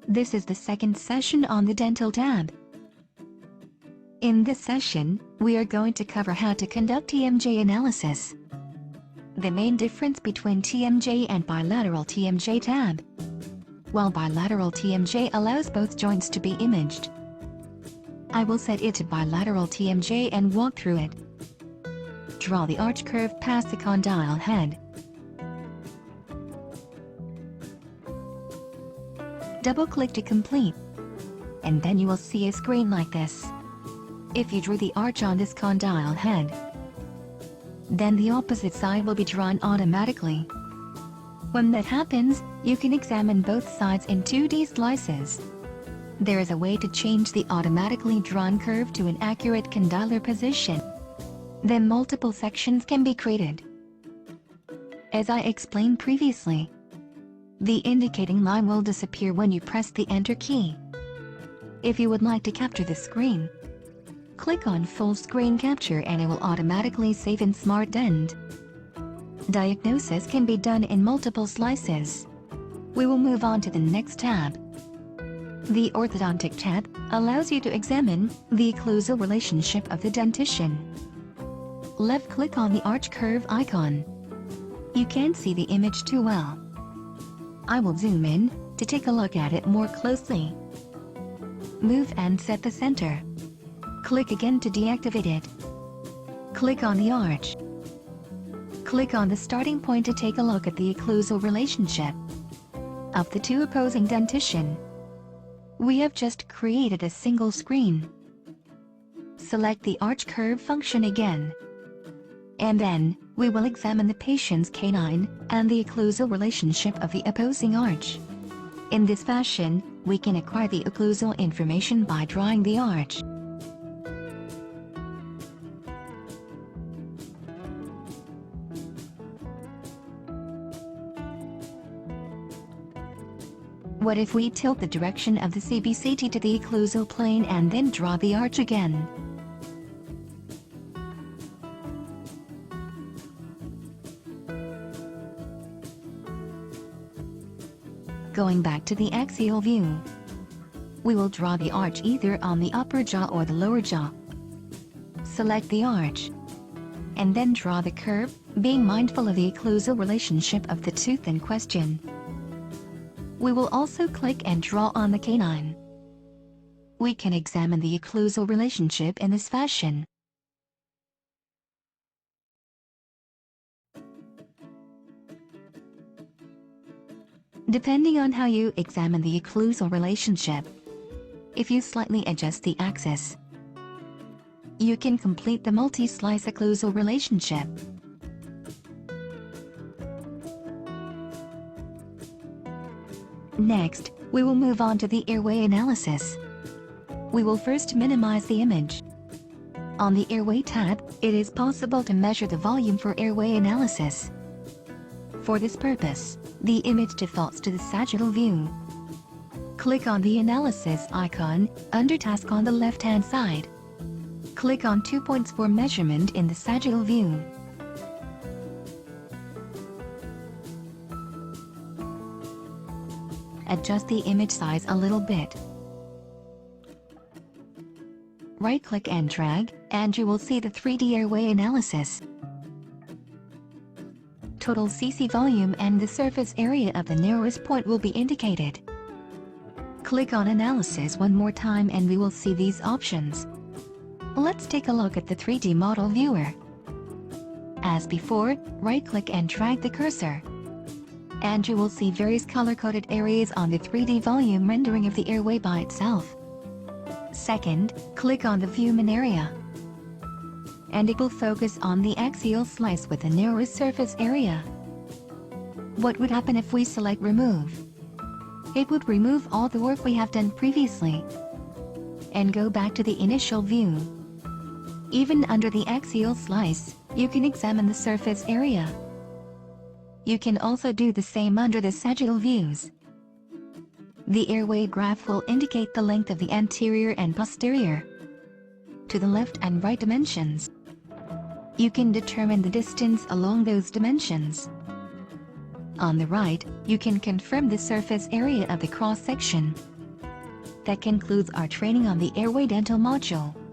This is the second session on the dental tab. In this session, we are going to cover how to conduct TMJ analysis, the main difference between TMJ and bilateral TMJ tab. While bilateral TMJ allows both joints to be imaged, I will set it to bilateral TMJ and walk through it. Draw the arch curve past the condyle head. Double-click to complete, and then you will see a screen like this. If you drew the arch on this condyle head, then the opposite side will be drawn automatically. When that happens, you can examine both sides in 2D slices. There is a way to change the automatically drawn curve to an accurate condylar position. Then multiple sections can be created. As I explained previously, the indicating line will disappear when you press the Enter key. If you would like to capture the screen, click on Full Screen Capture and it will automatically save in Smart Dent. Diagnosis can be done in multiple slices. We will move on to the next tab. The Orthodontic Tab allows you to examine the occlusal relationship of the dentition. Left-click on the arch curve icon. You can't see the image too well. I will zoom in to take a look at it more closely. Move and set the center. Click again to deactivate it. Click on the arch. Click on the starting point to take a look at the occlusal relationship of the two opposing dentition. We have just created a single screen. Select the arch curve function again. And then, we will examine the patient's canine and the occlusal relationship of the opposing arch. In this fashion, we can acquire the occlusal information by drawing the arch. What if we tilt the direction of the CBCT to the occlusal plane and then draw the arch again? Going back to the axial view, we will draw the arch either on the upper jaw or the lower jaw. Select the arch, and then draw the curve, being mindful of the occlusal relationship of the tooth in question. We will also click and draw on the canine. We can examine the occlusal relationship in this fashion. Depending on how you examine the occlusal relationship, if you slightly adjust the axis, you can complete the multi-slice occlusal relationship. Next, we will move on to the airway analysis. We will first minimize the image. On the Airway tab, it is possible to measure the volume for airway analysis. For this purpose, the image defaults to the sagittal view. Click on the analysis icon under task on the left-hand side. Click on 2 points for measurement in the sagittal view. Adjust the image size a little bit. Right-click and drag, and you will see the 3D airway analysis. Total CC volume and the surface area of the narrowest point will be indicated. Click on Analysis one more time and we will see these options. Let's take a look at the 3D model viewer. As before, right-click and drag the cursor, and you will see various color-coded areas on the 3D volume rendering of the airway by itself. Second, click on the viewman area, and it will focus on the axial slice with the narrowest surface area. What would happen if we select Remove? It would remove all the work we have done previously and go back to the initial view. Even under the axial slice, you can examine the surface area. You can also do the same under the sagittal views. The airway graph will indicate the length of the anterior and posterior to the left and right dimensions. You can determine the distance along those dimensions. On the right, you can confirm the surface area of the cross-section. That concludes our training on the Airway Dental module.